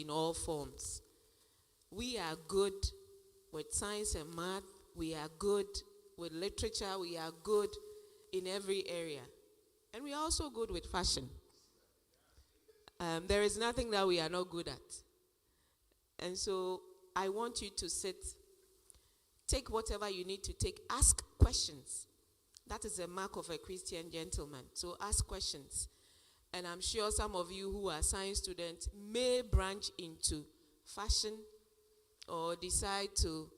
in all forms. We are good with science and math. We are good with literature. We are good in every area. And we are also good with fashion. There is nothing that we are not good at. And so I want you to sit, take whatever you need to take, ask questions. That is a mark of a Christian gentleman. So ask questions. And I'm sure some of you who are science students may branch into fashion or decide to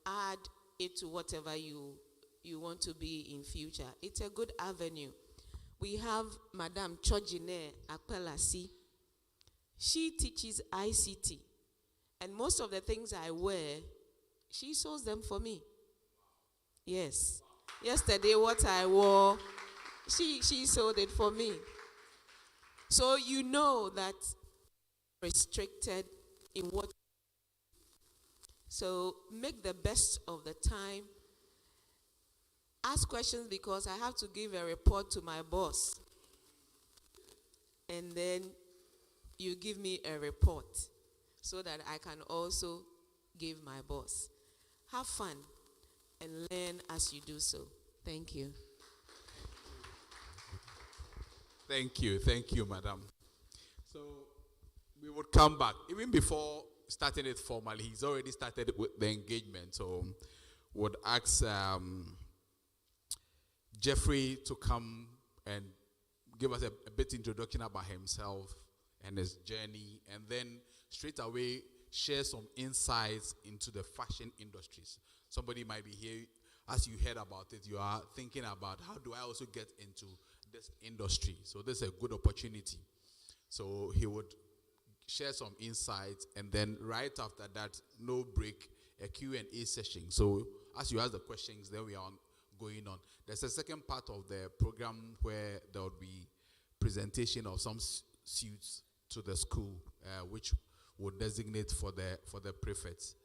add it to whatever you want to be in future. It's a good avenue. We have Madame Chojine Akpelasi. She teaches ICT. And most of the things I wear, she sews them for me. Yes. Yesterday, what I wore, she sewed it for me. So you know that restricted in what. So make the best of the time. Ask questions because I have to give a report to my boss. And then you give me a report so that I can also give my boss. Have fun and learn as you do so. Thank you. Thank you, madam. So we would come back. Even before starting it formally, he's already started with the engagement. So would ask Jeffrey to come and give us a bit introduction about himself and his journey, and then straight away share some insights into the fashion industries. Somebody might be here, as you heard about it, you are thinking about how do I also get into this industry. So this is a good opportunity. So he would share some insights, and then right after that, no break, a Q&A session. So as you ask the questions, then we are going on. There's a second part of the program where there will be presentation of some suits to the school, which would designate for the prefects.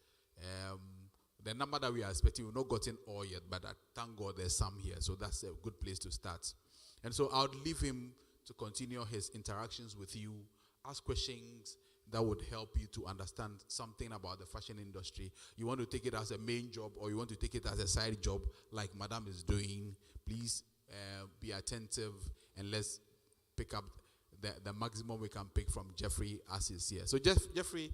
The number that we are expecting, we've not gotten all yet, but I thank God there's some here, so that's a good place to start. And so I would leave him to continue his interactions with you, ask questions that would help you to understand something about the fashion industry. You want to take it as a main job or you want to take it as a side job like Madam is doing, please be attentive and let's pick up the maximum we can pick from Jeffrey as he's here. So Jeffrey,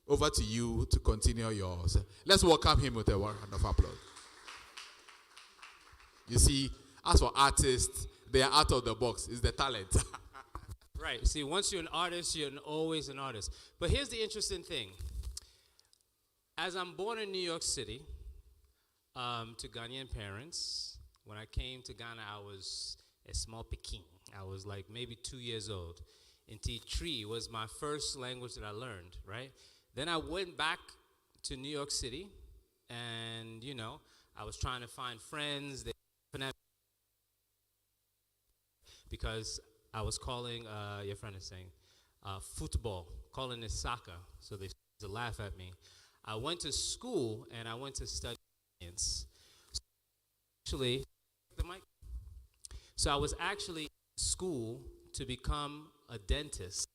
over to you to continue yours. Let's welcome him with a round of applause. You see, as for artists, they are out of the box. It's the talent. Right. See, once you're an artist, you're always an artist. But here's the interesting thing. As I'm born in New York City, to Ghanaian parents, when I came to Ghana, I was a small Peking. I was like maybe 2 years old. And T3 was my first language that I learned, right? Then I went back to New York City, and, you know, I was trying to find friends. Because I was calling, your friend is saying, football, calling it soccer, so they used to laugh at me. I went to school, and I went to study science. Actually, the mic. So I was actually in school to become a dentist.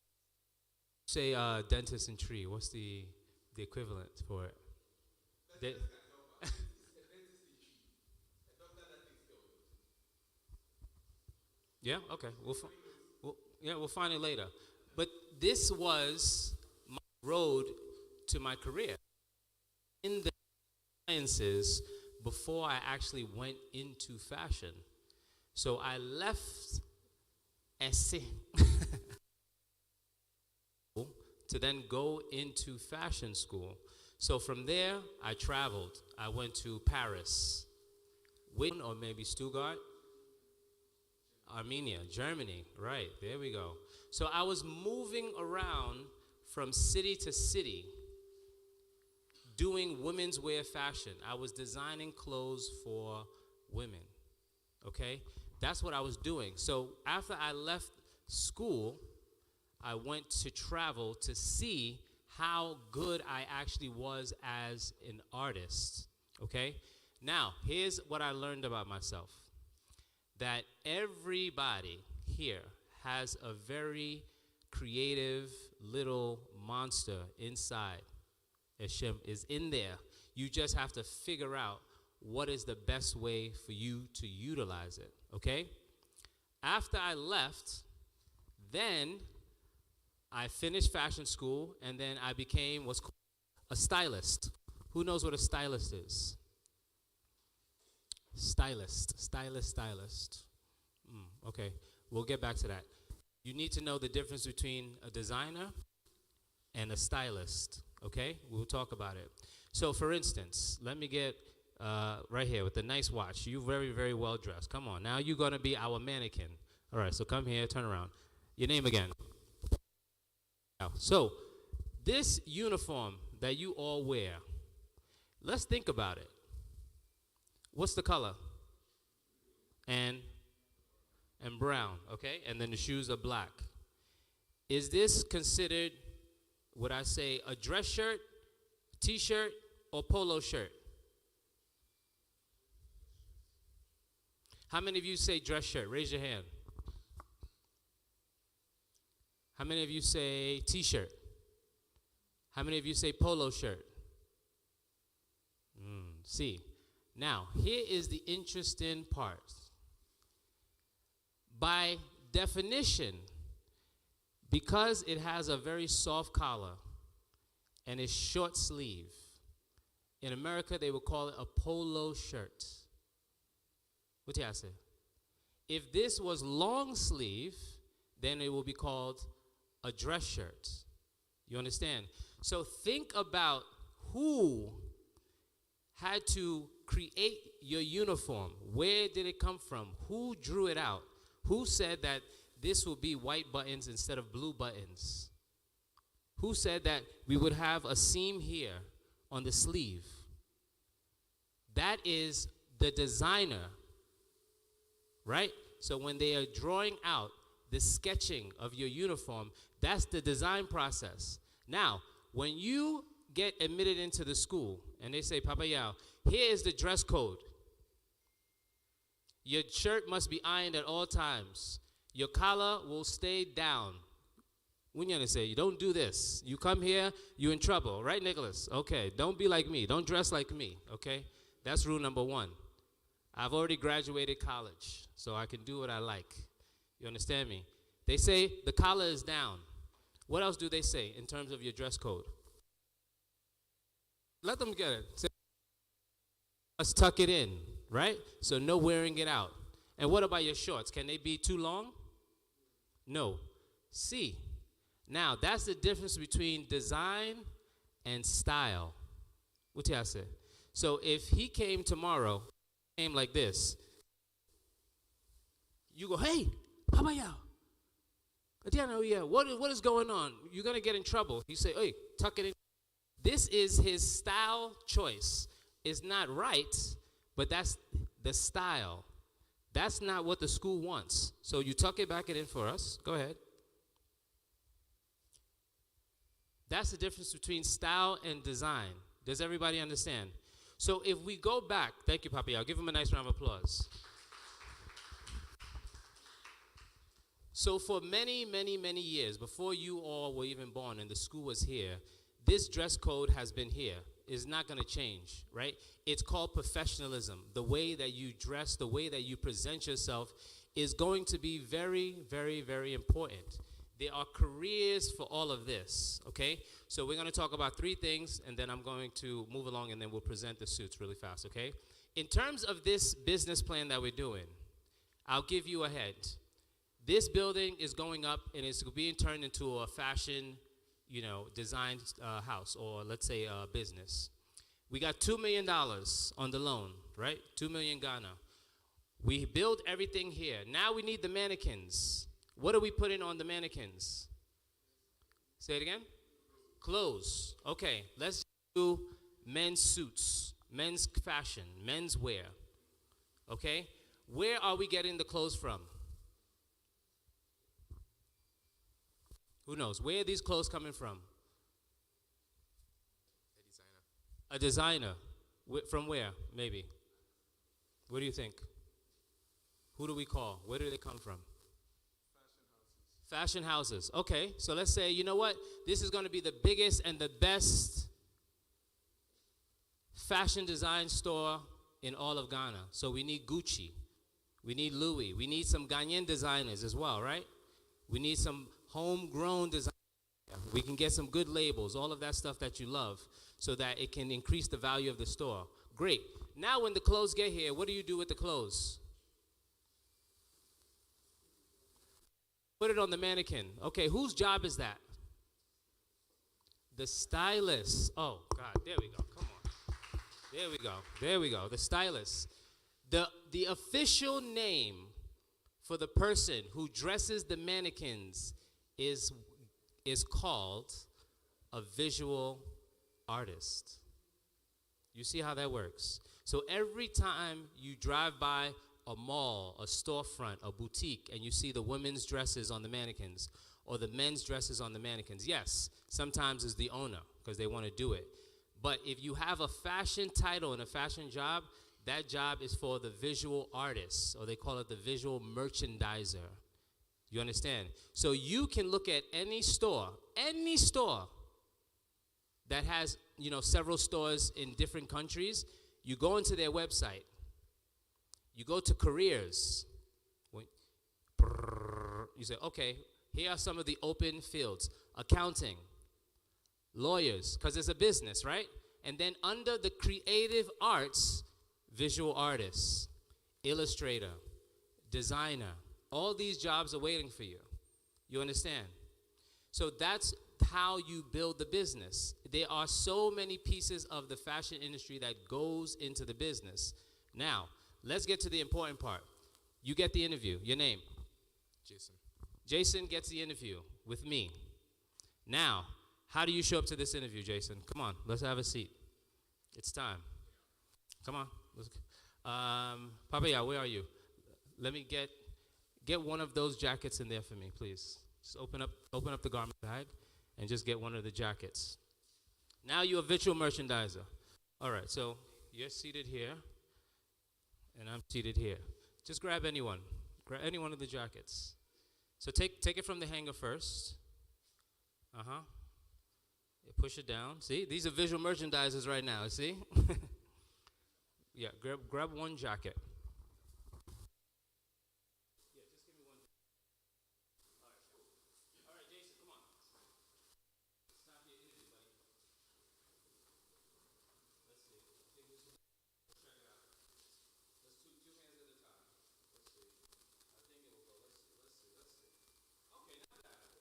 Say dentist in tree. What's the equivalent for it? Yeah. Okay. We'll find it later. But this was my road to my career in the sciences before I actually went into fashion. So I left essay to then go into fashion school. So from there, I traveled. I went to Paris, or maybe Stuttgart, Armenia, Germany, right, there we go. So I was moving around from city to city doing women's wear fashion. I was designing clothes for women, okay? That's what I was doing. So after I left school, I went to travel to see how good I actually was as an artist, okay? Now, here's what I learned about myself. That everybody here has a very creative little monster inside. Hashem is in there. You just have to figure out what is the best way for you to utilize it, okay? After I left, then I finished fashion school, and then I became what's called a stylist. Who knows what a stylist is? Stylist. Okay, we'll get back to that. You need to know the difference between a designer and a stylist, okay? We'll talk about it. So, for instance, let me get right here with the nice watch. You very, very well dressed. Come on, now you're going to be our mannequin. All right, so come here, turn around. Your name again. So, this uniform that you all wear, let's think about it. What's the color? And brown, okay? And then the shoes are black. Is this considered, would I say, a dress shirt, t-shirt, or polo shirt? How many of you say dress shirt? Raise your hand. How many of you say t-shirt? How many of you say polo shirt? See. Now, here is the interesting part. By definition, because it has a very soft collar and it's short sleeve, in America they would call it a polo shirt. What do you say? If this was long sleeve, then it will be called a dress shirt. You understand? So think about who had to create your uniform. Where did it come from? Who drew it out? Who said that this will be white buttons instead of blue buttons? Who said that we would have a seam here on the sleeve? That is the designer, right? So when they are drawing out the sketching of your uniform, that's the design process. Now, when you get admitted into the school and they say, Papa Yao, here is the dress code. Your shirt must be ironed at all times. Your collar will stay down. When you say, you don't do this. You come here, you're in trouble. Right, Nicholas? Okay, don't be like me. Don't dress like me, okay? That's rule number one. I've already graduated college, so I can do what I like. You understand me? They say the collar is down. What else do they say in terms of your dress code? Let them get it. Say, let's tuck it in, right? So no wearing it out. And what about your shorts? Can they be too long? No. See, now that's the difference between design and style. What y'all say? So if he came tomorrow, came like this, you go, hey, Papa Yao, what is going on? You're going to get in trouble. You say, hey, tuck it in. This is his style choice. It's not right, but that's the style. That's not what the school wants. So you tuck it back in for us. Go ahead. That's the difference between style and design. Does everybody understand? So if we go back, thank you, Papa. I'll give him a nice round of applause. So for many, many, many years, before you all were even born and the school was here, this dress code has been here. It's not going to change, right? It's called professionalism. The way that you dress, the way that you present yourself is going to be very, very, very important. There are careers for all of this, okay? So we're going to talk about three things, and then I'm going to move along, and then we'll present the suits really fast, okay? In terms of this business plan that we're doing, I'll give you a hint. This building is going up, and it's being turned into a fashion, design house, or let's say a business. We got $2 million on the loan, right? 2 million Ghana. We build everything here. Now we need the mannequins. What are we putting on the mannequins? Say it again. Clothes. Okay, let's do men's suits, men's fashion, men's wear. Okay? Where are we getting the clothes from? Who knows? Where are these clothes coming from? A designer. From where, maybe? What do you think? Who do we call? Where do they come from? Fashion houses. Okay, so let's say, you know what? This is going to be the biggest and the best fashion design store in all of Ghana. So we need Gucci. We need Louis. We need some Ghanaian designers as well, right? We need some homegrown designers. We can get some good labels, all of that stuff that you love, so that it can increase the value of the store. Great. Now when the clothes get here, what do you do with the clothes? Put it on the mannequin. Okay, whose job is that? The stylist. Oh, God, there we go. Come on. There we go. There we go. The stylist. The official name for the person who dresses the mannequins is called a visual artist. You see how that works? So every time you drive by a mall, a storefront, a boutique, and you see the women's dresses on the mannequins or the men's dresses on the mannequins, yes, sometimes it's the owner because they want to do it. But if you have a fashion title and a fashion job, that job is for the visual artist, or they call it the visual merchandiser. You understand? So you can look at any store that has, several stores in different countries. You go into their website. You go to careers. You say, okay, here are some of the open fields. Accounting, lawyers, because it's a business, right? And then under the creative arts, visual artists, illustrator, designer, all these jobs are waiting for you. You understand? So that's how you build the business. There are so many pieces of the fashion industry that goes into the business. Now, let's get to the important part. You get the interview. Your name? Jason. Jason gets the interview with me. Now, how do you show up to this interview, Jason? Come on, let's have a seat. It's time. Come on. Papaya, where are you? Let me get one of those jackets in there for me, please. Just open up the garment bag and just get one of the jackets. Now you're a visual merchandiser. All right, so you're seated here, and I'm seated here. Just grab anyone. Grab any one of the jackets. So take it from the hanger first. Uh-huh. Push it down. See, these are visual merchandisers right now, see? Yeah, grab one jacket. Yeah, just give me one. All right, cool. All right, Jason, come on. It's time for your interview, buddy. Let's see. Take this one. Let's check it out. Let's two hands at a time. Let's see. I think it will go. Let's see. Okay, not bad. Ooh,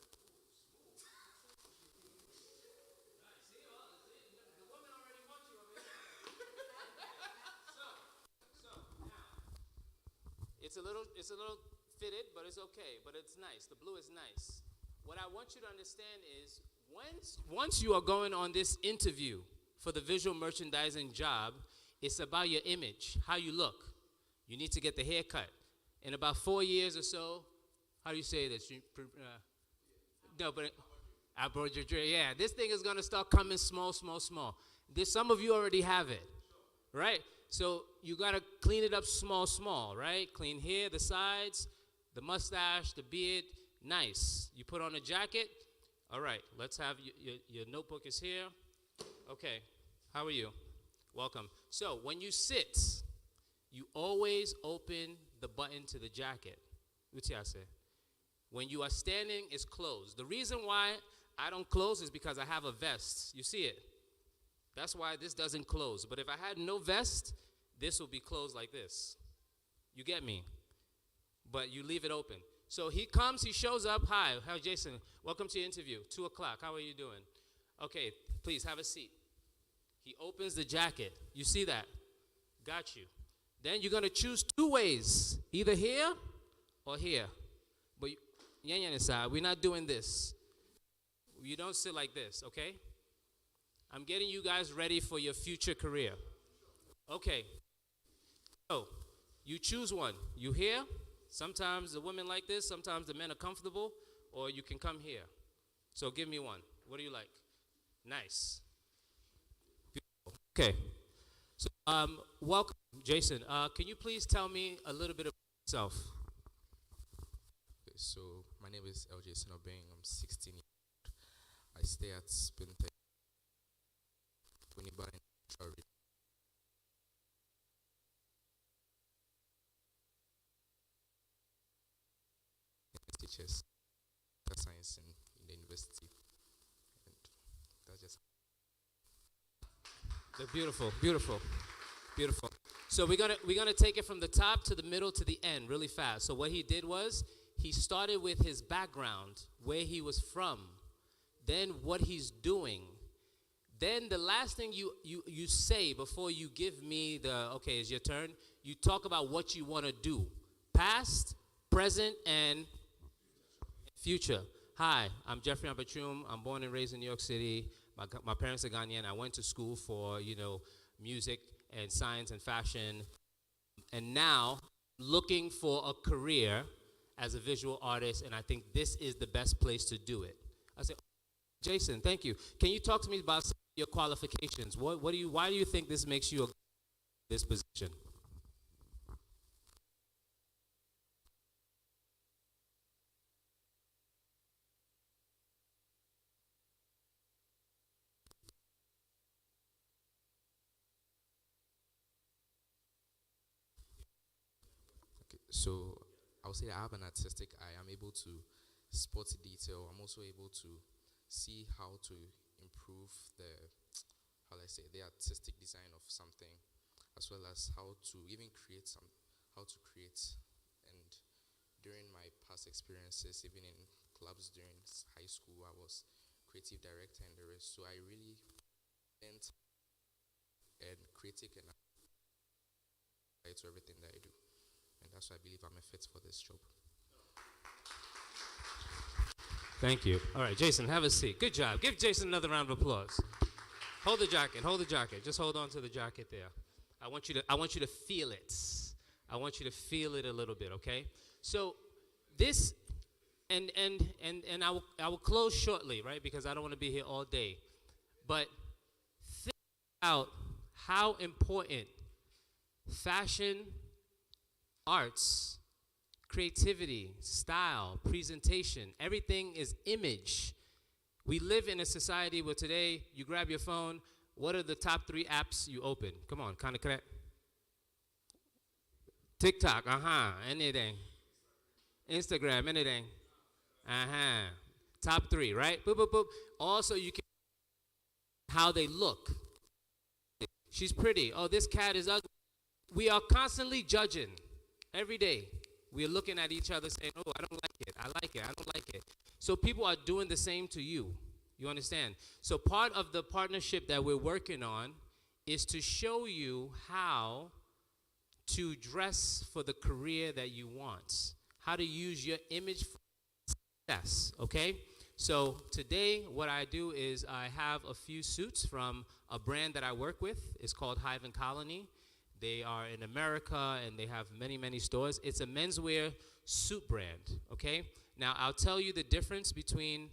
smooth. Nice. See, the woman already wants you over here. It's a little fitted, but it's okay. But it's nice. The blue is nice. What I want you to understand is once you are going on this interview for the visual merchandising job, it's about your image, how you look. You need to get the haircut. In about 4 years or so, how do you say this? Yeah, this thing is going to start coming small. Some of you already have it, right? So you got to clean it up small, right? Clean here, the sides, the mustache, the beard, nice. You put on a jacket. All right, let's have your notebook is here. Okay, how are you? Welcome. So when you sit, you always open the button to the jacket. When you are standing, it's closed. The reason why I don't close is because I have a vest. You see it? That's why this doesn't close. But if I had no vest, this will be closed like this. You get me? But you leave it open. So he comes, he shows up. Hi, Jason? Welcome to your interview. 2 o'clock. How are you doing? Okay, please have a seat. He opens the jacket. You see that? Got you. Then you're going to choose 2 ways, either here or here. But we're not doing this. You don't sit like this, okay? I'm getting you guys ready for your future career. Okay. So, you choose one. You here? Sometimes the women like this, sometimes the men are comfortable, or you can come here. So give me one. What do you like? Nice. Beautiful. Okay. So, welcome, Jason. Can you please tell me a little bit about yourself? So my name is LJ Sinobeng. I'm 16 years old. I stay at Spintech, Winneba in Chori. Teachers science in the university, and that's just They're beautiful, beautiful, beautiful. So we're gonna take it from the top to the middle to the end really fast. So what he did was he started with his background, where he was from, then what he's doing. Then the last thing you say before you give me the, okay, it's your turn, you talk about what you want to do. Past, present, and future. Hi, I'm Jeffrey Ambachum. I'm born and raised in New York City. My parents are Ghanaian. I went to school for, music and science and fashion. And now, looking for a career as a visual artist, and I think this is the best place to do it. I said, Jason, thank you. Can you talk to me about some of your qualifications? Why do you think this makes you this position? okay. So I would say that I have an artistic eye. I'm able to spot detail. I'm also able to see how to improve the artistic design of something, as well as how to even how to create. And during my past experiences, even in clubs during high school, I was creative director and the rest. So I really learned and critic and apply to everything that I do. And that's why I believe I'm a fit for this job. Thank you. All right, Jason, have a seat. Good job. Give Jason another round of applause. Hold the jacket. Just hold on to the jacket there. I want you to feel it. I want you to feel it a little bit, okay? So this and I will close shortly, right? Because I don't want to be here all day. But think about how important fashion, arts, creativity, style, presentation, everything is image. We live in a society where today you grab your phone, what are the top 3 apps you open? Come on, kind of correct. TikTok, anything. Instagram, anything. Top 3, right? Boop, boop, boop. Also, you can how they look. She's pretty. Oh, this cat is ugly. We are constantly judging every day. We are looking at each other saying, oh, I don't like it. I like it. I don't like it. So people are doing the same to you. You understand? So part of the partnership that we're working on is to show you how to dress for the career that you want, how to use your image for success, okay? So today what I do is I have a few suits from a brand that I work with. It's called Hive and Colony. They are in America, and they have many, many stores. It's a menswear suit brand, okay? Now, I'll tell you the difference between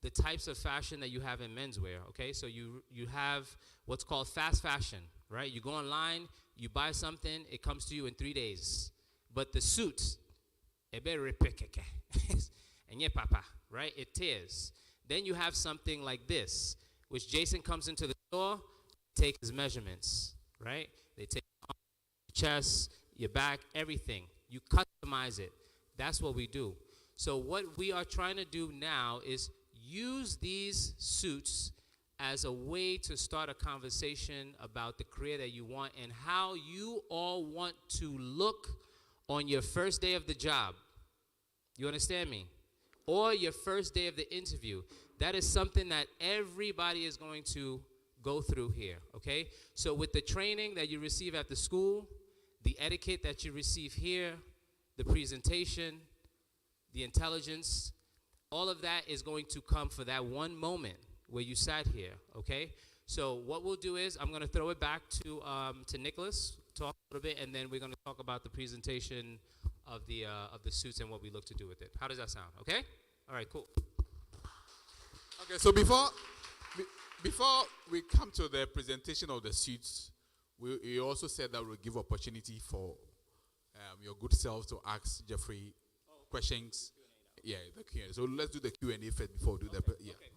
the types of fashion that you have in menswear, okay? So you have what's called fast fashion, right? You go online, you buy something, it comes to you in 3 days. But the suit, and yeah, papa, right? It tears. Then you have something like this, which Jason comes into the store, takes his measurements, right? They take your chest, your back, everything. You customize it. That's what we do. So what we are trying to do now is use these suits as a way to start a conversation about the career that you want and how you all want to look on your first day of the job. You understand me? Or your first day of the interview. That is something that everybody is going to go through here, okay? So with the training that you receive at the school, the etiquette that you receive here, the presentation, the intelligence, all of that is going to come for that one moment where you sat here, okay? So what we'll do is I'm going to throw it back to Nicholas, talk a little bit, and then we're going to talk about the presentation of the suits and what we look to do with it. How does that sound, okay? All right, cool. Okay, so before we come to the presentation of the suits, we also said that we'll give opportunity for your good self to ask Jeffrey questions Yeah, the Q&A. So let's do the Q&A first before we do the yeah. Okay,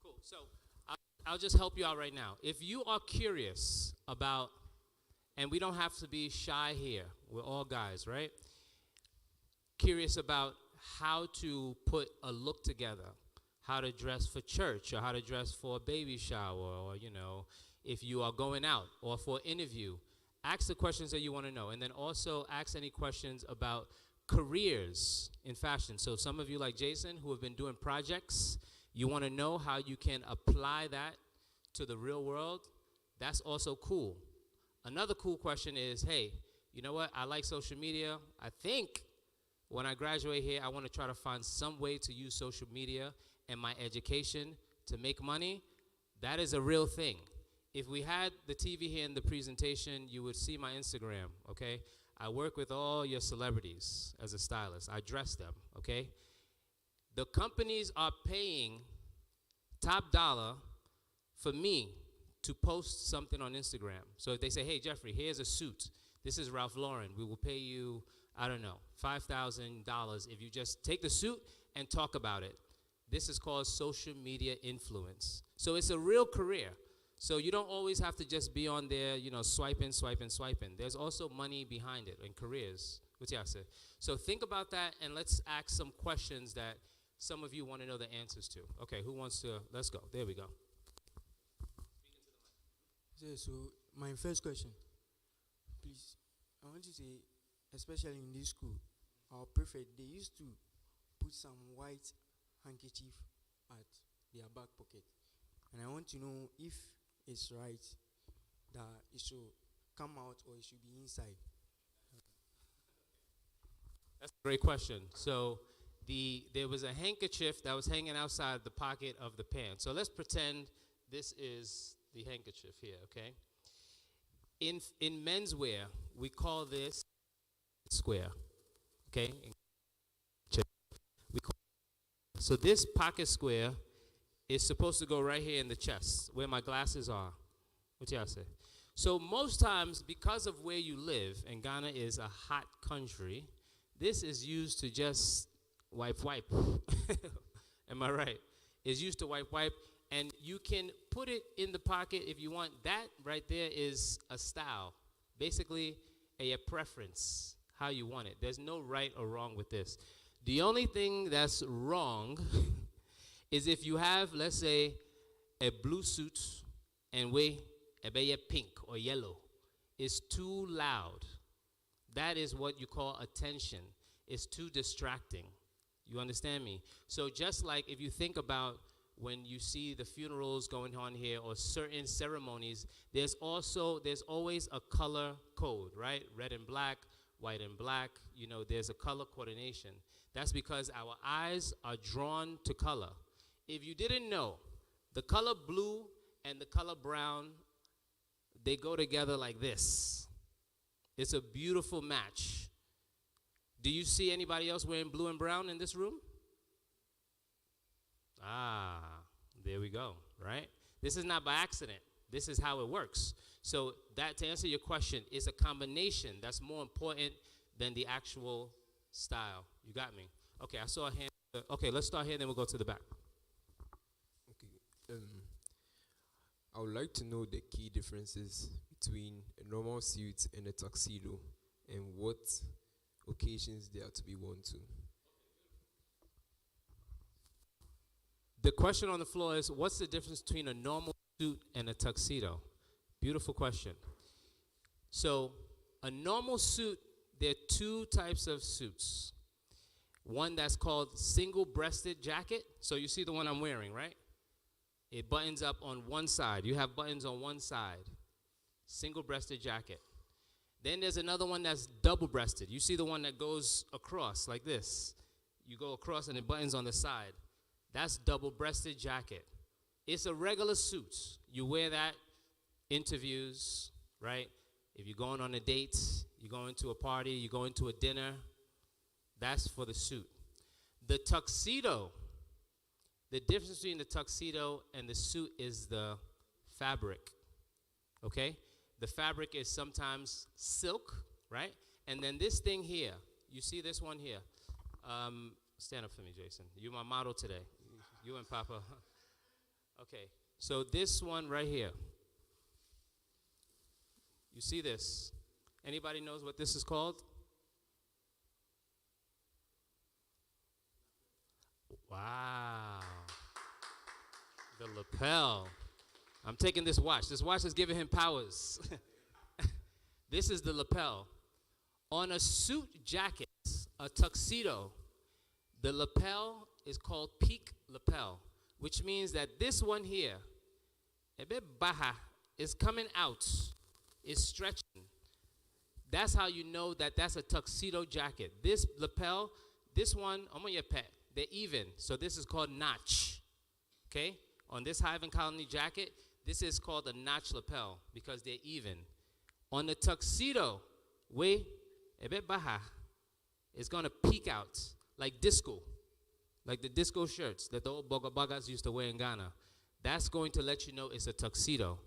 cool. So I'll just help you out right now. If you are curious about, and we don't have to be shy here. We're all guys, right? Curious about how to put a look together, how to dress for church, or how to dress for a baby shower, or, you know, if you are going out or for an interview. Ask the questions that you want to know. And then also ask any questions about careers in fashion. So some of you, like Jason, who have been doing projects, you want to know how you can apply that to the real world. That's also cool. Another cool question is, hey, you know what? I like social media. I think when I graduate here, I want to try to find some way to use social media and my education to make money. That is a real thing. If we had the TV here in the presentation, you would see my Instagram, okay? I work with all your celebrities as a stylist. I dress them, okay? The companies are paying top dollar for me to post something on Instagram. So if they say, hey, Jeffrey, here's a suit. This is Ralph Lauren. We will pay you, I don't know, $5,000 if you just take the suit and talk about it. This is called social media influence. So it's a real career. So you don't always have to just be on there, you know, swiping. There's also money behind it and careers. What's y'all say? So think about that, and let's ask some questions that some of you want to know the answers to. Okay, who wants to? Let's go. There we go. So my first question, please, I want to say, especially in this school, our prefect, they used to put some white handkerchief at their back pocket. And I want to know if it's right that it should come out or it should be inside. That's a great question. So there was a handkerchief that was hanging outside the pocket of the pants. So let's pretend this is the handkerchief here, okay? In menswear, we call this square, okay? So this pocket square is supposed to go right here in the chest, where my glasses are. What y'all say? So most times, because of where you live, and Ghana is a hot country, this is used to just wipe. Am I right? It's used to wipe, and you can put it in the pocket if you want. That right there is a style, basically a preference, how you want it. There's no right or wrong with this. The only thing that's wrong is if you have, let's say, a blue suit and a pink or yellow. It's too loud. That is what you call attention. It's too distracting. You understand me? So just like if you think about when you see the funerals going on here or certain ceremonies, there's always a color code, right? Red and black, white and black. You know, there's a color coordination. That's because our eyes are drawn to color. If you didn't know, the color blue and the color brown, they go together like this. It's a beautiful match. Do you see anybody else wearing blue and brown in this room? Ah, there we go, right? This is not by accident. This is how it works. So that, to answer your question, is a combination that's more important than the actual style. You got me? Okay, I saw a hand. Okay, let's start here, then we'll go to the back. I would like to know the key differences between a normal suit and a tuxedo, and what occasions they are to be worn to. The question on the floor is, what's the difference between a normal suit and a tuxedo? Beautiful question. So a normal suit, there are two types of suits. One that's called single-breasted jacket. So you see the one I'm wearing, right? It buttons up on one side. You have buttons on one side. Single-breasted jacket. Then there's another one that's double-breasted. You see the one that goes across like this. You go across and it buttons on the side. That's double-breasted jacket. It's a regular suit. You wear that, interviews, right? If you're going on a date, you're going to a party, you're going to a dinner, that's for the suit. The tuxedo, the difference between the tuxedo and the suit is the fabric, okay? The fabric is sometimes silk, right? And then this thing here, you see this one here, stand up for me, Jason. You're my model today. You and Papa. Okay, so this one right here. You see this? Anybody knows what this is called? Wow. The lapel. I'm taking this watch. This watch is giving him powers. This is the lapel. On a suit jacket, a tuxedo, the lapel is called peak lapel, which means that this one here, ebe baha, is coming out, is stretching. That's how you know that that's a tuxedo jacket. This lapel, this one, they're even. So this is called notch. Okay? On this Hive and Colony jacket, this is called a notch lapel because they're even. On the tuxedo, ebe baha, is going to peek out like disco, like the disco shirts that the old bogabagas used to wear in Ghana. That's going to let you know it's a tuxedo.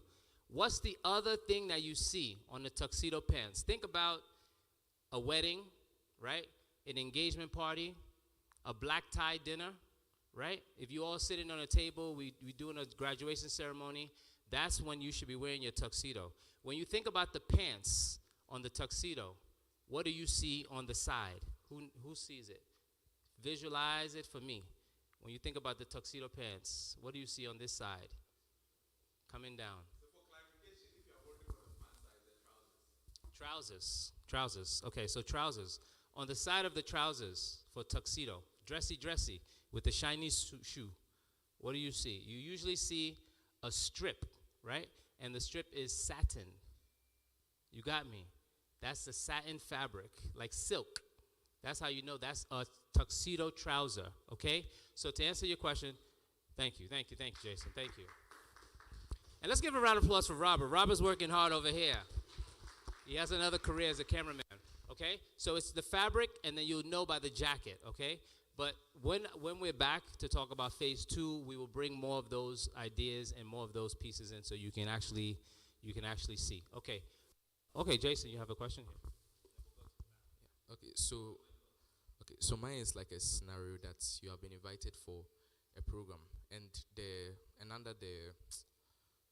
What's the other thing that you see on the tuxedo pants? Think about a wedding, right? An engagement party, a black tie dinner, right? If you all sitting on a table, we doing a graduation ceremony, that's when you should be wearing your tuxedo. When you think about the pants on the tuxedo, what do you see on the side? Who sees it? Visualize it for me. When you think about the tuxedo pants, what do you see on this side? Coming down. Trousers. Okay, so trousers. On the side of the trousers for tuxedo, dressy, with the shiny shoe, what do you see? You usually see a strip, right? And the strip is satin. You got me. That's the satin fabric, like silk. That's how you know that's a tuxedo trouser, okay? So to answer your question, thank you, Jason, thank you. And let's give a round of applause for Robert. Robert's working hard over here. He has another career as a cameraman, okay? So it's the fabric, and then you'll know by the jacket, okay? But when we're back to talk about phase 2, we will bring more of those ideas and more of those pieces in so you can actually see. Okay, Jason, you have a question here? Okay, so mine is like a scenario that you have been invited for a program, and under the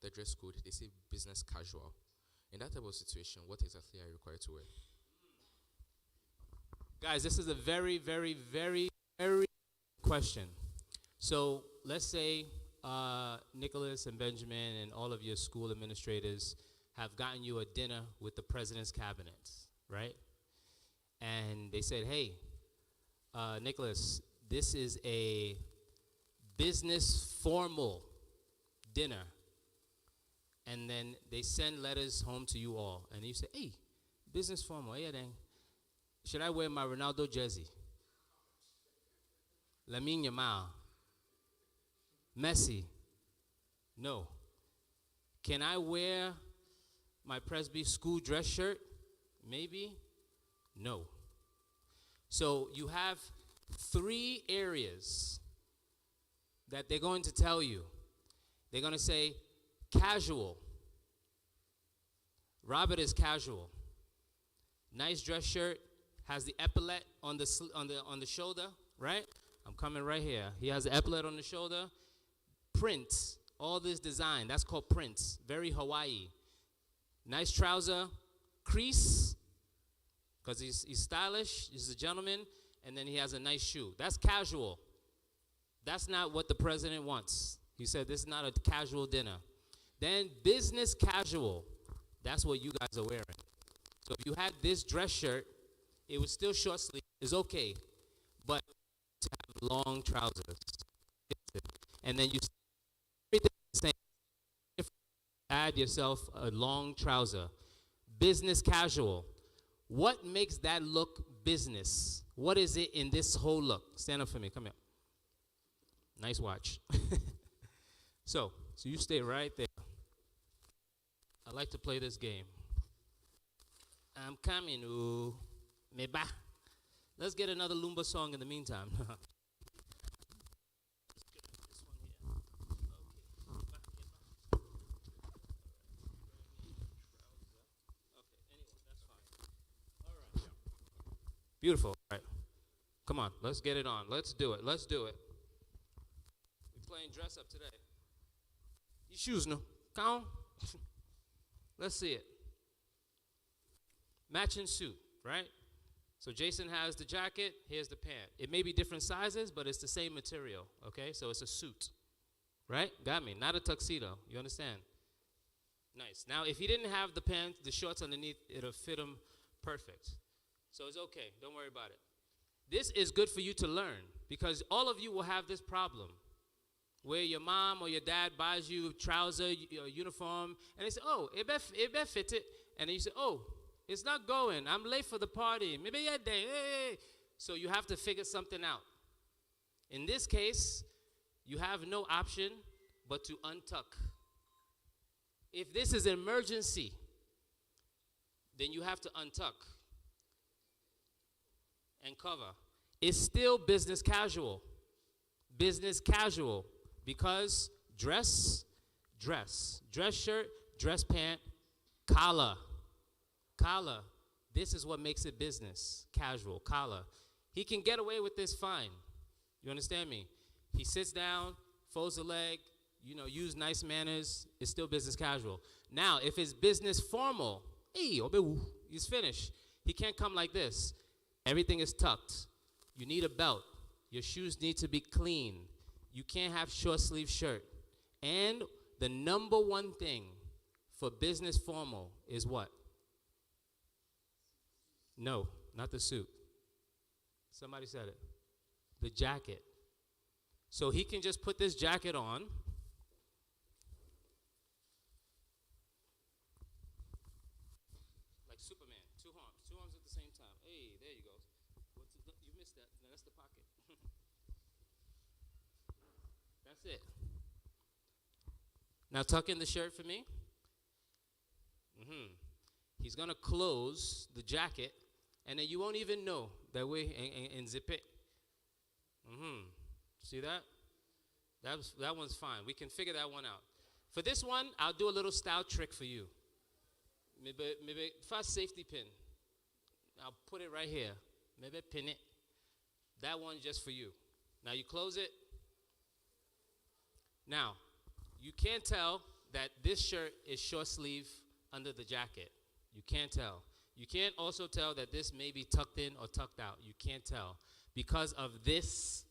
dress code, they say business casual. In that type of situation, what exactly are you required to wear? Guys, this is a very, very, very, very question. So let's say Nicholas and Benjamin and all of your school administrators have gotten you a dinner with the president's cabinet, right? And they said, hey, Nicholas, this is a business formal dinner. And then they send letters home to you all. And you say, hey, business formal, yeah then. Should I wear my Ronaldo jersey? Lamine Yamal? Messi? No. Can I wear my Presby school dress shirt? Maybe. No. So you have 3 areas that they're going to tell you. They're going to say, casual. Robert is casual. Nice dress shirt, has the epaulette on the shoulder, right? I'm coming right here. He has the epaulette on the shoulder. Print, all this design, that's called print. Very Hawaii. Nice trouser, crease, because he's stylish, he's a gentleman, and then he has a nice shoe. That's casual. That's not what the president wants. He said this is not a casual dinner. Then business casual, that's what you guys are wearing. So if you had this dress shirt, it was still short sleeve, it's okay, but to have long trousers. And then you everything the same. Add yourself a long trouser. Business casual. What makes that look business? What is it in this whole look? Stand up for me, come here. Nice watch. So you stay right there. I like to play this game. I'm coming, ooh. Meba. Let's get another Lumba song in the meantime. Beautiful, right? Come on, let's get it on. Let's do it. Let's do it. We're playing dress up today. Your shoes, no? Come on. Let's see it. Matching suit, right? So Jason has the jacket, here's the pant. It may be different sizes, but it's the same material, okay? So it's a suit, right? Got me, not a tuxedo, you understand? Nice. Now, if he didn't have the pants, the shorts underneath, it'll fit him perfect. So it's okay, don't worry about it. This is good for you to learn because all of you will have this problem where your mom or your dad buys you trouser, uniform, and they say, oh, it better fit it. And then you say, oh, it's not going. I'm late for the party. Maybe yeah, day. Hey. So you have to figure something out. In this case, you have no option but to untuck. If this is an emergency, then you have to untuck and cover. It's still business casual. Business casual because dress shirt, dress pant, collar. Collar. This is what makes it business. Casual. Collar. He can get away with this fine. You understand me? He sits down, folds the leg, use nice manners. It's still business casual. Now, if it's business formal, he's finished. He can't come like this. Everything is tucked. You need a belt. Your shoes need to be clean. You can't have short sleeve shirt. And the number one thing for business formal is what? No, not the suit. Somebody said it. The jacket. So he can just put this jacket on. Like Superman, two arms at the same time. Hey, there you go. You missed that. No, that's the pocket. That's it. Now tuck in the shirt for me. He's going to close the jacket. And then you won't even know that way and zip it. See that? That one's fine. We can figure that one out. For this one, I'll do a little style trick for you. Maybe first safety pin. I'll put it right here. Maybe pin it. That one just for you. Now you close it. Now, you can't tell that this shirt is short sleeve under the jacket. You can't tell. You can't also tell that this may be tucked in or tucked out. You can't tell because of this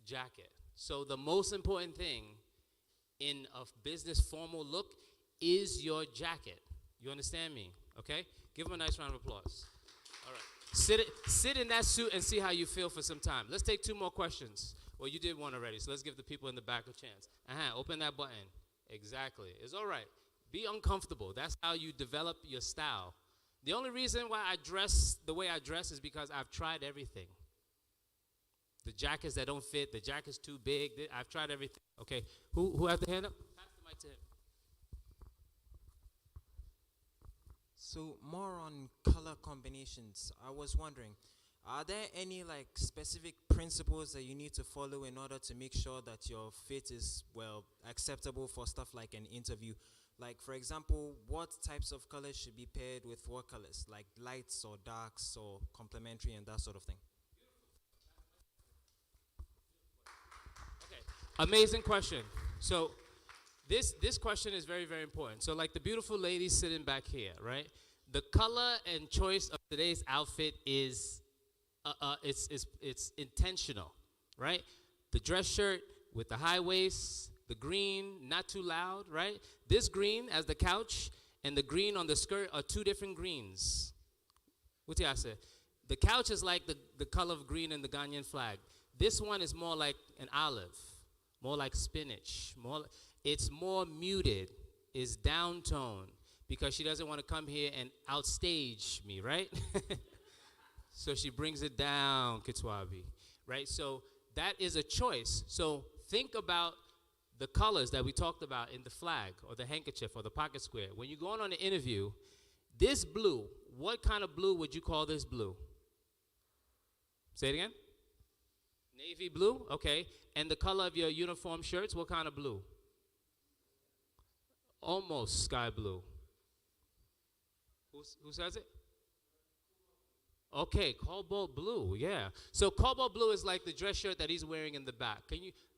jacket. So the most important thing in a business formal look is your jacket. You understand me? Okay? Give him a nice round of applause. All right. Sit in that suit and see how you feel for some time. Let's take 2 more questions. Well, you did one already, so let's give the people in the back a chance. Open that button. Exactly. It's all right. Be uncomfortable. That's how you develop your style. The only reason why I dress the way I dress is because I've tried everything. The jackets that don't fit, the jacket's too big. I've tried everything. Okay, who has the hand up? Pass the mic to him. So more on color combinations. I was wondering, are there any specific principles that you need to follow in order to make sure that your fit is acceptable for stuff like an interview? Like, for example, what types of colors should be paired with what colors? Like lights or darks or complementary and that sort of thing. Okay, amazing question. So this question is very, very important. So like the beautiful lady sitting back here, right? The color and choice of today's outfit is, it's intentional, right? The dress shirt with the high waist, the green, not too loud, right? This green as the couch and the green on the skirt are 2 different greens. What do I say? The couch is like the color of green in the Ghanaian flag. This one is more like an olive, more like spinach. It's more muted. It's downtoned because she doesn't want to come here and outstage me, right? So she brings it down, Kitwabi, right? So that is a choice. So think about the colors that we talked about in the flag or the handkerchief or the pocket square. When you're going on an interview, this blue, what kind of blue would you call this blue? Say it again. Navy blue, okay. And the color of your uniform shirts, what kind of blue? Almost sky blue. Who says it? Okay, cobalt blue, yeah. So cobalt blue is like the dress shirt that he's wearing in the back.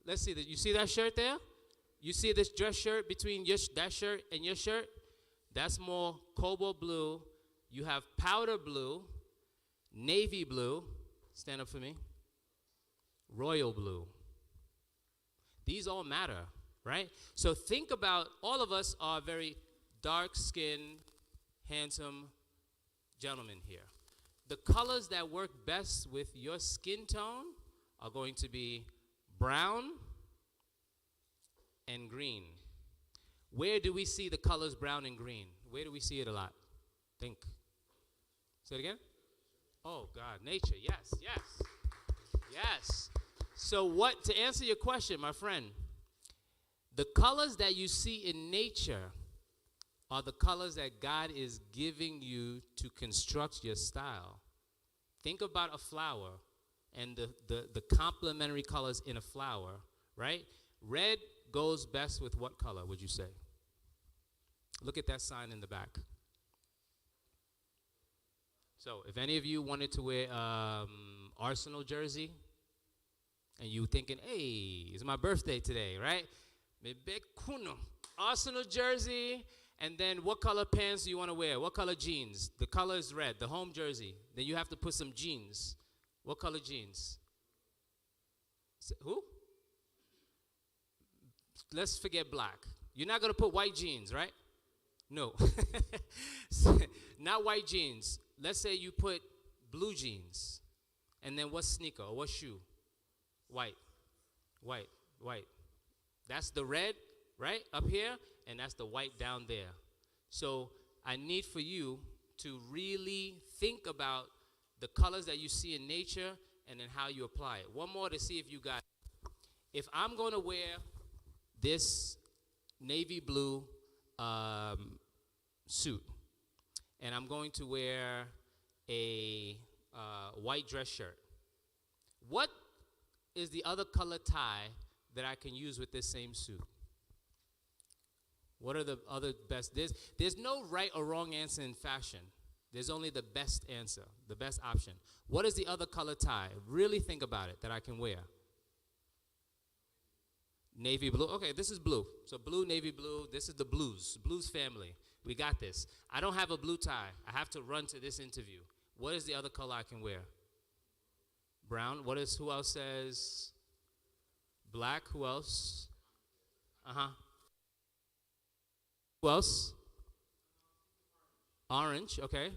Let's see that. You see that shirt there? You see this dress shirt between that shirt and your shirt? That's more cobalt blue. You have powder blue, navy blue, stand up for me, royal blue. These all matter, right? So think about, all of us are very dark-skinned, handsome gentlemen here. The colors that work best with your skin tone are going to be brown and green. Where do we see the colors brown and green? Where do we see it a lot? Think. Say it again. Oh, God, nature. Yes, yes, yes. So to answer your question, my friend, the colors that you see in nature are the colors that God is giving you to construct your style. Think about a flower and the complementary colors in a flower, right? Red goes best with what color, would you say? Look at that sign in the back. So if any of you wanted to wear Arsenal jersey, and you thinking, hey, it's my birthday today, right? Arsenal jersey, and then what color pants do you want to wear? What color jeans? The color is red, the home jersey. Then you have to put some jeans. What color jeans? Who? Let's forget black. You're not going to put white jeans, right? No. Not white jeans. Let's say you put blue jeans. And then what sneaker or what shoe? White. White. White. That's the red, right, up here, and that's the white down there. So I need for you to really think about the colors that you see in nature and then how you apply it. One more to see if you got it. If I'm going to wear this navy blue suit, and I'm going to wear a white dress shirt, what is the other color tie that I can use with this same suit? What are the other best? There's no right or wrong answer in fashion. There's only the best answer, the best option. What is the other color tie? Really think about it that I can wear. Navy blue. Okay, this is blue. So blue, navy blue. This is the blues. Blues family. We got this. I don't have a blue tie. I have to run to this interview. What is the other color I can wear? Brown. Who else says black? Who else? Who else? Orange, okay.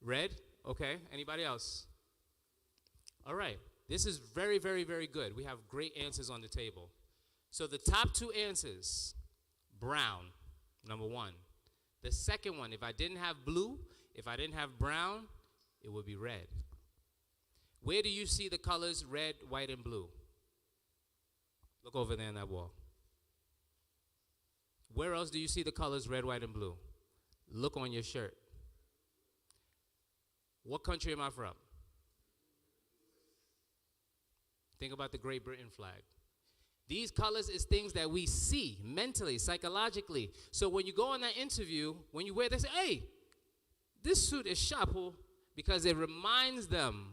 Red, okay. Anybody else? All right. This is very, very, very good. We have great answers on the table. So the top two answers, brown, number one. The second one, if I didn't have blue, if I didn't have brown, it would be red. Where do you see the colors red, white, and blue? Look over there on that wall. Where else do you see the colors red, white, and blue? Look on your shirt. What country am I from? Think about the Great Britain flag. These colors is things that we see mentally, psychologically. So when you go on that interview, when you wear, they say, hey, this suit is sharp, because it reminds them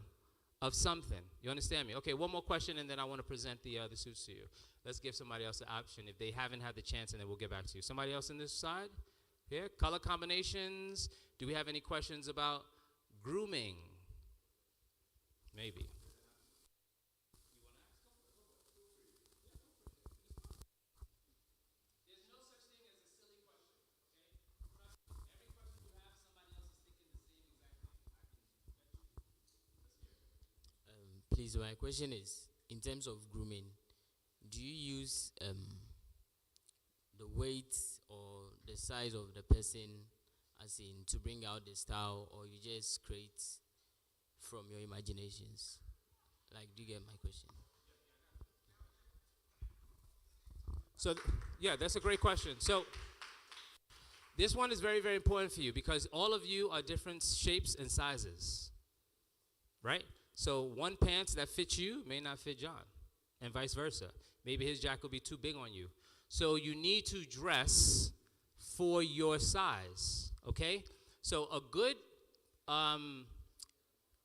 of something. You understand me? Okay, one more question, and then I want to present the suits to you. Let's give somebody else an option if they haven't had the chance, and then we'll get back to you. Somebody else on this side? Here, color combinations. Do we have any questions about grooming? Maybe. Please, my question is, in terms of grooming, do you use the weight or the size of the person as in to bring out the style, or you just create from your imaginations? Like, do you get my question? So, yeah, that's a great question. So, this one is very, very important for you because all of you are different shapes and sizes, right? So one pants that fits you may not fit John, and vice versa. Maybe his jacket will be too big on you. So you need to dress for your size, okay? So a good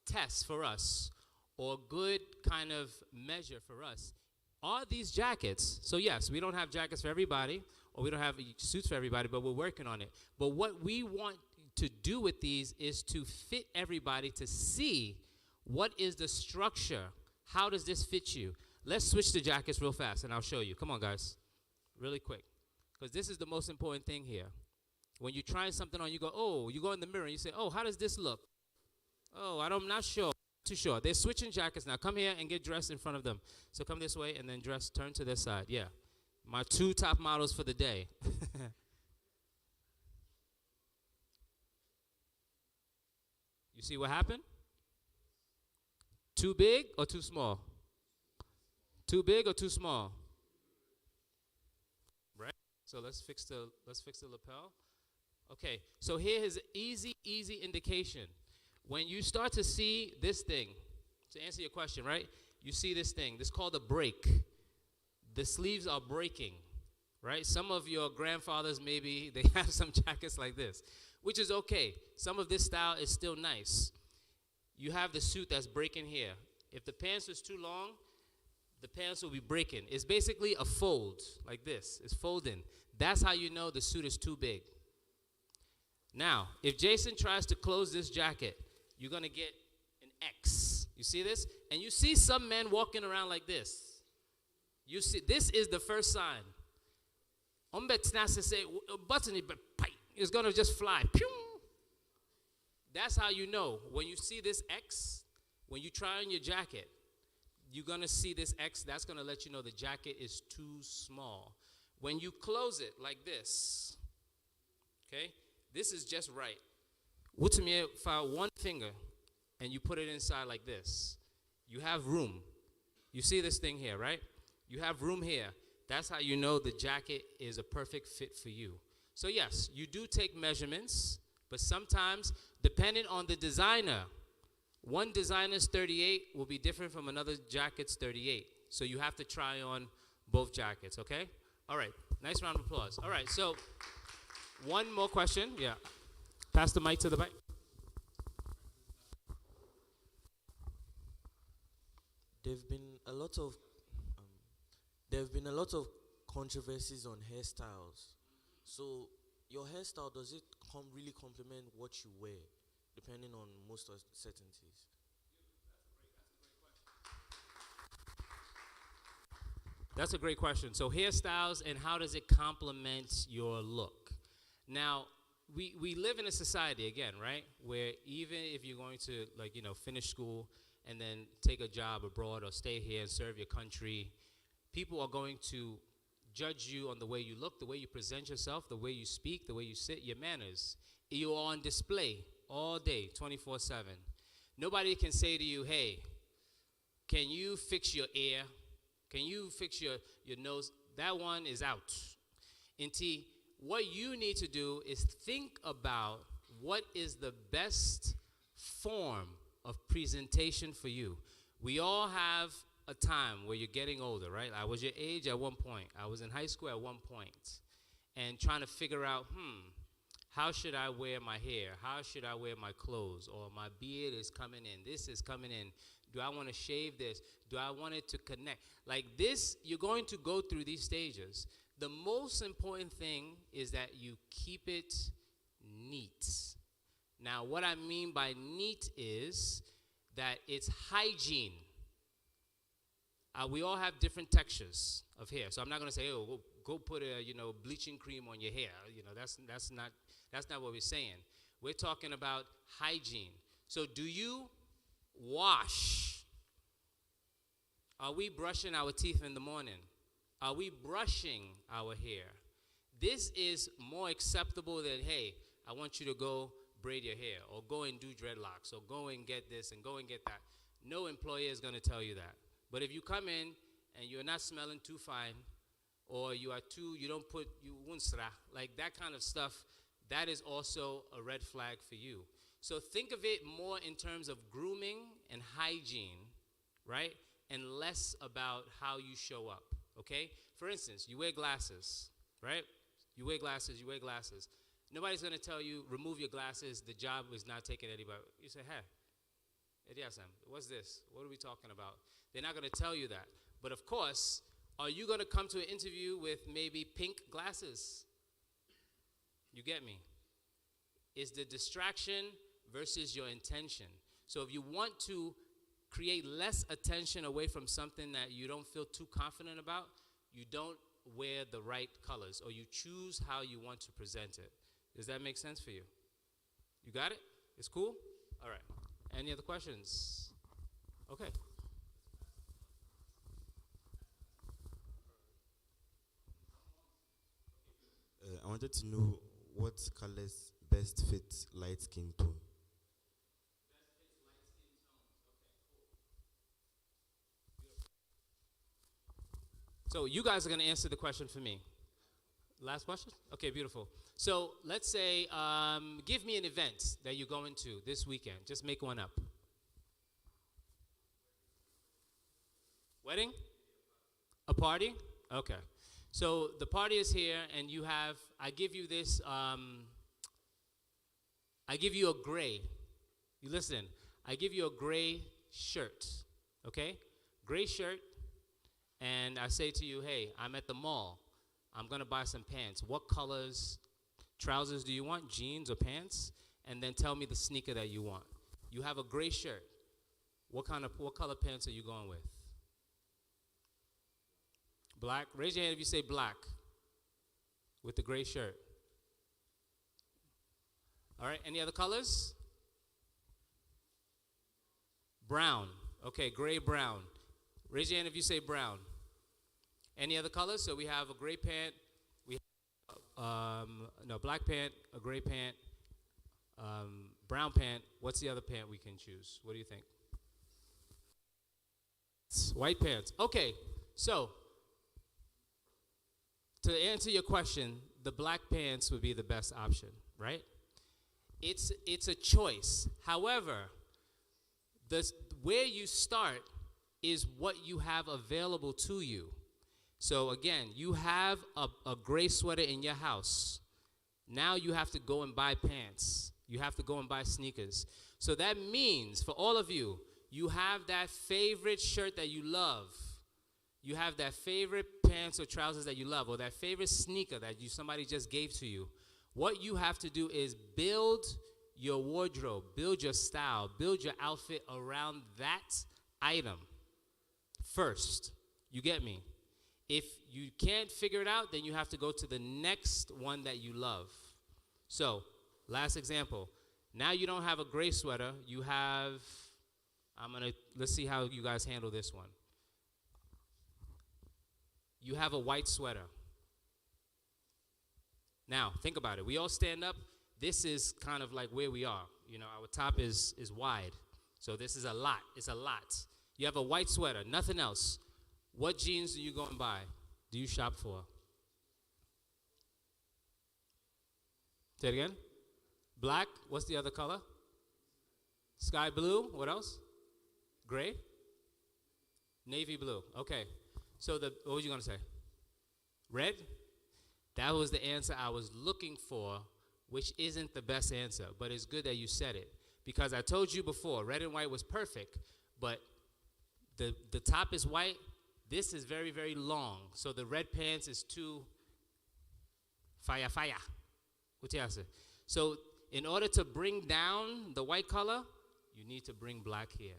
test for us, or good kind of measure for us, are these jackets. So yes, we don't have jackets for everybody, or we don't have suits for everybody, but we're working on it. But what we want to do with these is to fit everybody, to see what is the structure. How does this fit you? Let's switch the jackets real fast, and I'll show you. Come on, guys. Really quick. Because this is the most important thing here. When you're trying something on, you go, oh, you go in the mirror and you say, oh, how does this look? Oh, I'm not sure. Too sure. They're switching jackets now. Come here and get dressed in front of them. So come this way and then dress, turn to this side. Yeah. My 2 top models for the day. You see what happened? Too big or too small? Too big or too small? Right? So let's fix the lapel. Okay. So here is easy indication. When you start to see this thing, to answer your question, right? You see this thing. This is called a break. The sleeves are breaking, right? Some of your grandfathers, maybe, they have some jackets like this, which is okay. Some of this style is still nice. You have the suit that's breaking here. If the pants is too long, the pants will be breaking. It's basically a fold, like this. It's folding. That's how you know the suit is too big. Now, if Jason tries to close this jacket, you're going to get an X. You see this? And you see some men walking around like this. You see, this is the first sign. It's going to just fly. Pew! That's how you know. When you see this X, when you try on your jacket, you're going to see this X. That's going to let you know the jacket is too small. When you close it like this, okay, this is just right. File one finger, and you put it inside like this. You have room. You see this thing here, right? You have room here. That's how you know the jacket is a perfect fit for you. So yes, you do take measurements, but sometimes, depending on the designer, one designer's 38 will be different from another jacket's 38. So you have to try on both jackets, okay? All right, nice round of applause. All right, so one more question. Yeah. Pass the mic to the back. There've been a lot of controversies on hairstyles. So your hairstyle, does it really complement what you wear, depending on most uncertainties? That's a great question. So hairstyles, and how does it complement your look? Now, we live in a society, again, right, where even if you're going to, finish school and then take a job abroad or stay here and serve your country, people are going to judge you on the way you look, the way you present yourself, the way you speak, the way you sit, your manners. You are on display all day, 24/7. Nobody can say to you, hey, can you fix your ear? Can you fix your nose? That one is out. What you need to do is think about what is the best form of presentation for you. We all have a time where you're getting older, right? I was your age at one point. I was in high school at one point, and trying to figure out, how should I wear my hair? How should I wear my clothes? Or my beard is coming in. This is coming in. Do I want to shave this? Do I want it to connect? Like this, you're going to go through these stages. The most important thing is that you keep it neat. Now, what I mean by neat is that it's hygiene. We all have different textures of hair. So I'm not going to say, oh, go put a, bleaching cream on your hair. That's not what we're saying. We're talking about hygiene. So do you wash? Are we brushing our teeth in the morning? Are we brushing our hair? This is more acceptable than, hey, I want you to go braid your hair, or go and do dreadlocks, or go and get this and go and get that. No employer is going to tell you that. But if you come in and you're not smelling too fine, or you don't put, like that kind of stuff, that is also a red flag for you. So think of it more in terms of grooming and hygiene, right? And less about how you show up, okay? For instance, you wear glasses, right? You wear glasses. Nobody's going to tell you, remove your glasses, the job is not taking anybody. You say, hey, Ediasam, what's this? What are we talking about? They're not going to tell you that. But of course, are you going to come to an interview with maybe pink glasses? You get me? It's the distraction versus your intention. So if you want to create less attention away from something that you don't feel too confident about, you don't wear the right colors, or you choose how you want to present it. Does that make sense for you? You got it? It's cool? All right. Any other questions? Okay. I wanted to know what colors best fit light skin tone. So you guys are going to answer the question for me. Last question? Okay, beautiful. So let's say, give me an event that you're going to this weekend. Just make one up. Wedding? A party? Okay. So the party is here, and you have, I give you this, I give you a gray. You listen, I give you a gray shirt, okay? Gray shirt, and I say to you, hey, I'm at the mall. I'm going to buy some pants. What colors, trousers do you want, jeans or pants? And then tell me the sneaker that you want. You have a gray shirt. What color pants are you going with? Black? Raise your hand if you say black with the gray shirt. All right, any other colors? Brown. Okay, gray, brown. Raise your hand if you say brown. Any other colors? So we have a gray pant, we have black pant, a gray pant, brown pant. What's the other pant we can choose? What do you think? White pants. Okay, so to answer your question, the black pants would be the best option, right? It's a choice. However, where you start is what you have available to you. So again, you have a gray sweater in your house. Now you have to go and buy pants. You have to go and buy sneakers. So that means for all of you, you have that favorite shirt that you love. You have that favorite pants or trousers that you love, or that favorite sneaker that somebody just gave to you. What you have to do is build your wardrobe, build your style, build your outfit around that item first. You get me? If you can't figure it out, then you have to go to the next one that you love. So, last example. Now you don't have a gray sweater. You have, let's see how you guys handle this one. You have a white sweater. Now, think about it. We all stand up. This is kind of like where we are. You know, our top is wide. So this is a lot. It's a lot. You have a white sweater, nothing else. What jeans do you go and buy? Do you shop for? Say it again. Black. What's the other color? Sky blue. What else? Gray. Navy blue. Okay. So what was you going to say? Red? That was the answer I was looking for, which isn't the best answer, but it's good that you said it. Because I told you before, red and white was perfect, but the top is white. This is very, very long. So the red pants is too fire. What you say? So in order to bring down the white color, you need to bring black here.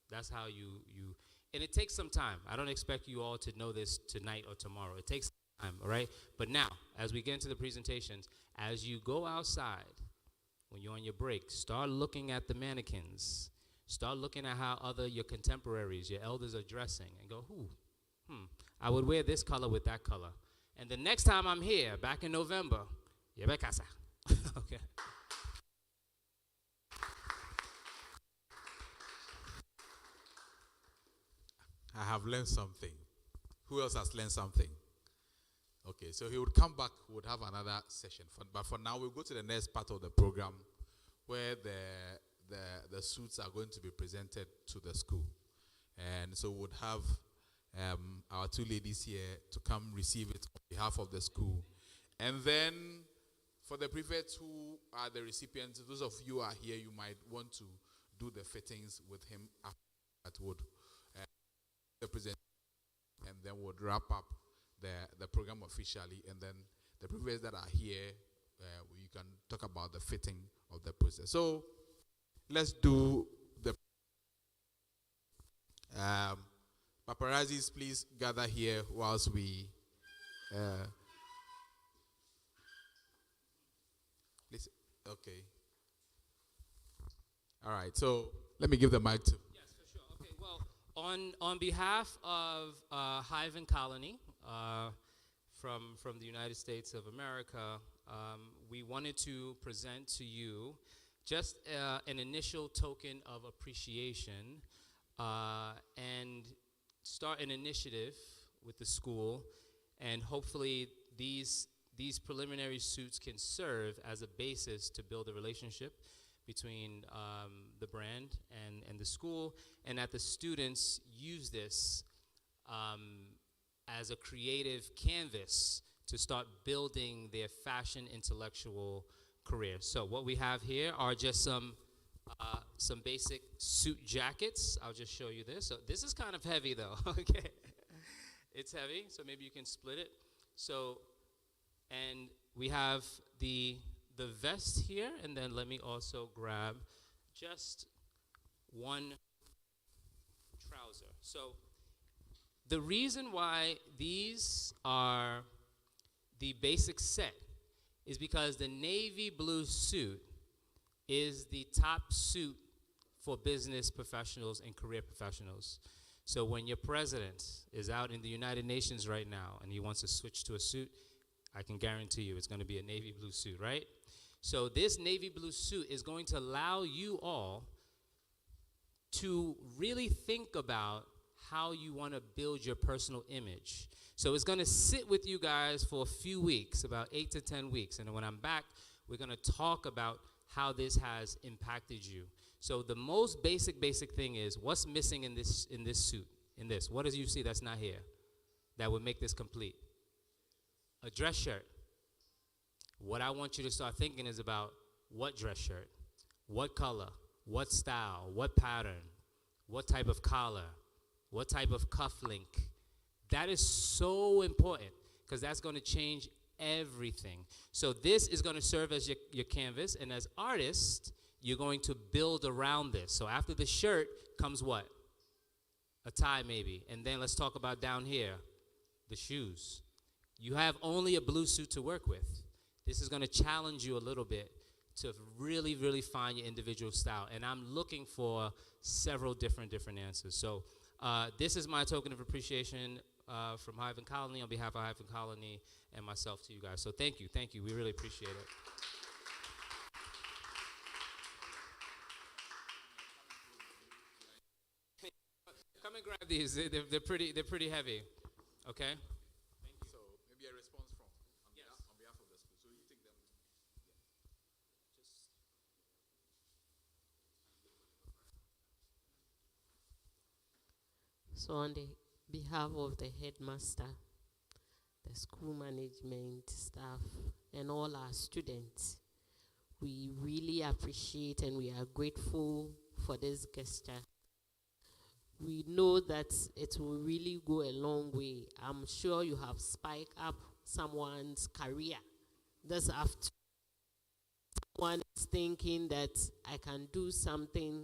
That's how you and it takes some time. I don't expect you all to know this tonight or tomorrow. It takes time, all right? But now, as we get into the presentations, as you go outside, when you're on your break, start looking at the mannequins. Start looking at how your contemporaries, your elders are dressing, and go, I would wear this color with that color. And the next time I'm here, back in November, okay. I have learned something. Who else has learned something? Okay, so he would come back, we would have another session. But for now, we'll go to the next part of the program where the suits are going to be presented to the school. And so we would have our two ladies here to come receive it on behalf of the school. And then For the prefects who are the recipients, those of you who are here, you might want to do the fittings with him afterward. The present, and then we'll wrap up the program officially, and then the prefects that are here, you can talk about the fitting of the process. So let's do the paparazzis. Please gather here whilst we please. Okay. All right. So let me give the mic to. Yes, for sure. Okay, well, on behalf of Hive and Colony from the United States of America, we wanted to present to you just an initial token of appreciation and start an initiative with the school, and hopefully these preliminary suits can serve as a basis to build a relationship between the brand and the school, and that the students use this as a creative canvas to start building their fashion intellectual career. So what we have here are just some basic suit jackets. I'll just show you this. So this is kind of heavy though, okay? It's heavy, so maybe you can split it. So, and we have the vest here, and then let me also grab just one trouser. So the reason why these are the basic set is because the navy blue suit is the top suit for business professionals and career professionals. So when your president is out in the United Nations right now and he wants to switch to a suit, I can guarantee you it's going to be a navy blue suit, right? So this navy blue suit is going to allow you all to really think about how you want to build your personal image. So it's going to sit with you guys for a few weeks, about 8 to 10 weeks. And when I'm back, we're going to talk about how this has impacted you. So the most basic thing is, what's missing in this suit, in this? What do you see that's not here that would make this complete? A dress shirt. What I want you to start thinking is about what dress shirt, what color, what style, what pattern, what type of collar, what type of cuff link. That is so important because that's going to change everything. So this is going to serve as your canvas, and as artists, you're going to build around this. So after the shirt comes what? A tie maybe. And then let's talk about down here, the shoes. You have only a blue suit to work with. This is going to challenge you a little bit to really, really find your individual style. And I'm looking for several different answers. So this is my token of appreciation from Hive and Colony on behalf of Hive and Colony and myself to you guys. So thank you. We really appreciate it. Come and grab these. They're pretty heavy. Okay. Thank you. So maybe a response from on behalf of the school. So you take them. So on the behalf of the headmaster, the school management staff, and all our students, we really appreciate and we are grateful for this gesture. We know that it will really go a long way. I'm sure you have spiked up someone's career this afternoon. Someone is thinking that I can do something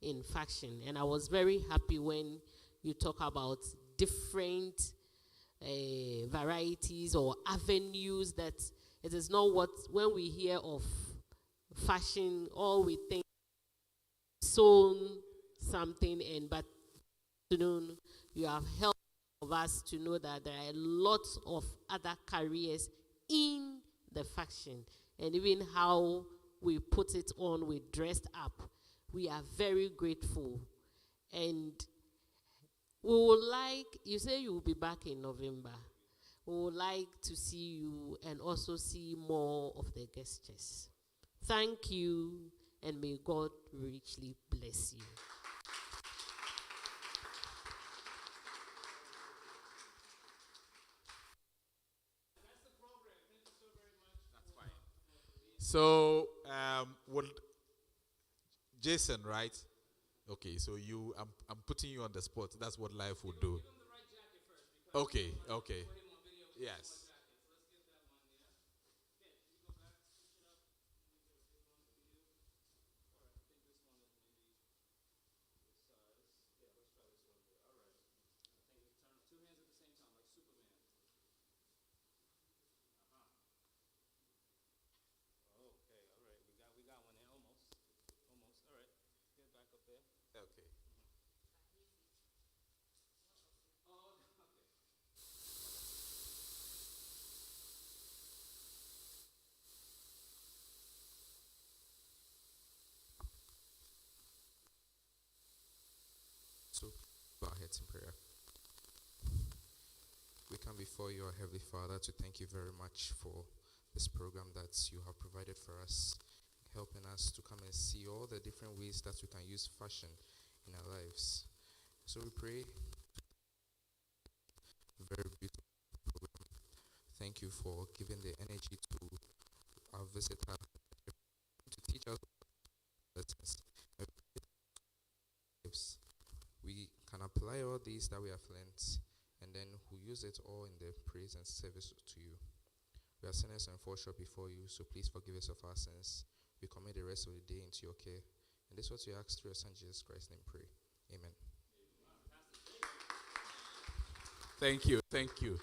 in fashion. And I was very happy when you talk about different varieties or avenues, that it is not what, when we hear of fashion, all we think sewn something in, but you have helped us to know that there are lots of other careers in the fashion, and even how we put it on, we dressed up. We are very grateful, and we would like, you say you will be back in November. We would like to see you and also see more of the gestures. Thank you, and may God richly bless you. So, would Jason, right? Okay, so I'm putting you on the spot. That's what life will do. Okay, okay. Yes. Okay. So, bow our heads in prayer. We come before you, our Heavenly Father, to thank you very much for this program that you have provided for us, helping us to come and see all the different ways that we can use fashion in our lives. So we pray, very beautiful program. Thank you for giving the energy to our visitor to teach us lessons. We can apply all these that we have learned, and then we use it all in the praise and service to you. We are sinners and fall short before you, so please forgive us of our sins. We commit the rest of the day into your care. And this is what we ask through your Son Jesus Christ's name, pray. Amen. Thank you, thank you.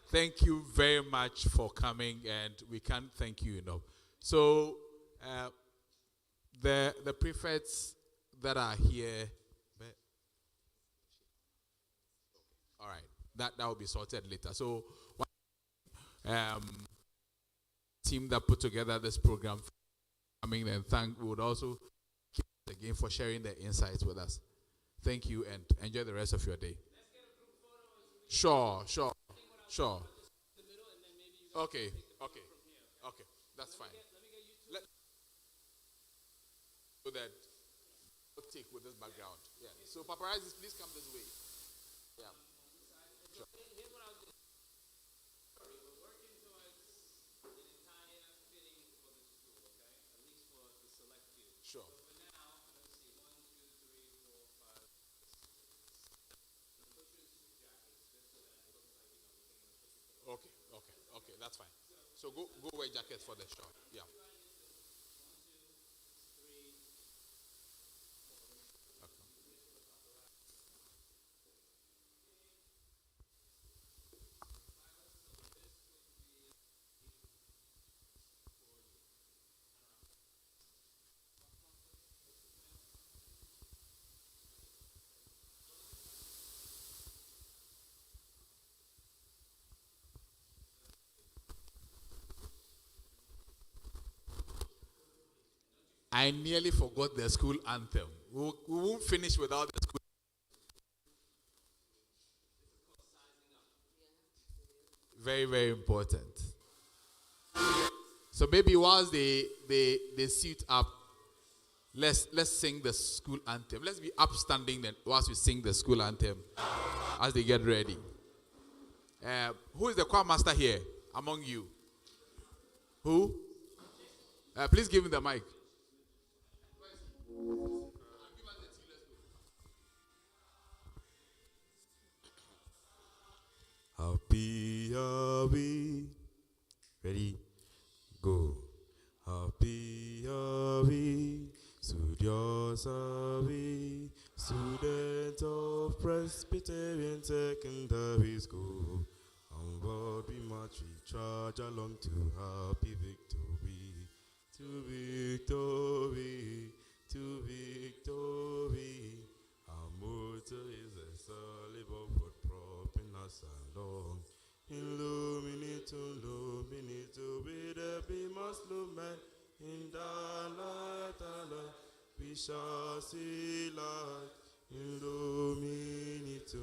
Thank you very much for coming, and we can't thank you enough. So, the prefects that are here, all right, that will be sorted later. So, team that put together this program, coming and we would also keep it again for sharing their insights with us. Thank you, and enjoy the rest of your day. Sure. Okay, that's fine. Let so that take with this background. Yeah. So paparazzis, please come this way. Yeah. Sure. Sure. Okay, that's fine. So go wear jackets for the show. Yeah. I nearly forgot the school anthem. We won't finish without the school. Very, very important. So maybe whilst they suit up, let's sing the school anthem. Let's be upstanding then whilst we sing the school anthem as they get ready. Who is the choir master here among you? Who? Please give me the mic. Happy are we? Ready? Go. Happy are we? Studios are we? Students of Presbyterian Secondary School. Onward we march, we charge along to happy victory. To victory, to victory. Our motto is a solid upward propping us along. Illuminate, illuminate, with a beam of lumen. In the light, we shall see light. Illuminate,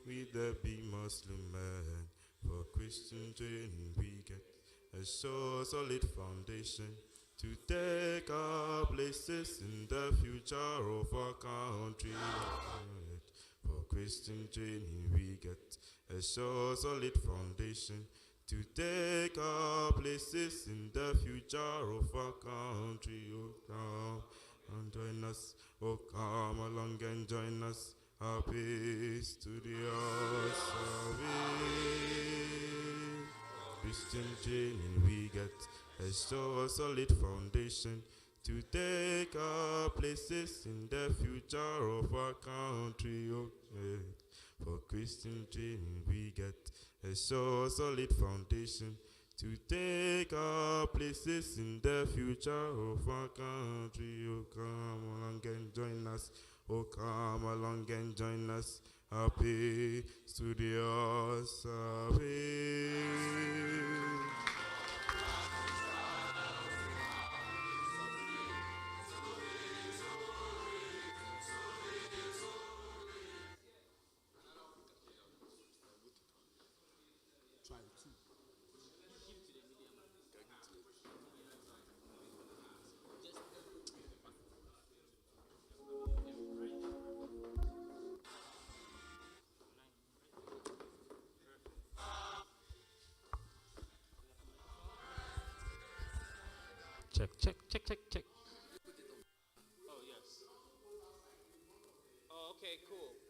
with the beam of lumen. For Christian training we get a sure solid foundation to take our places in the future of our country. For Christian training we get a sure solid foundation to take our places in the future of our country. Oh, come and join us. Oh, come along and join us. Our peace to the awesome. Christian training we get a so solid foundation to take our places in the future of our country. Okay. For Christian training we get a so solid foundation to take our places in the future of our country. Oh, come along and join us. Oh, come along and join us. Happy Studios. Check, check, check, check, check. Oh, yes. Oh, okay, cool.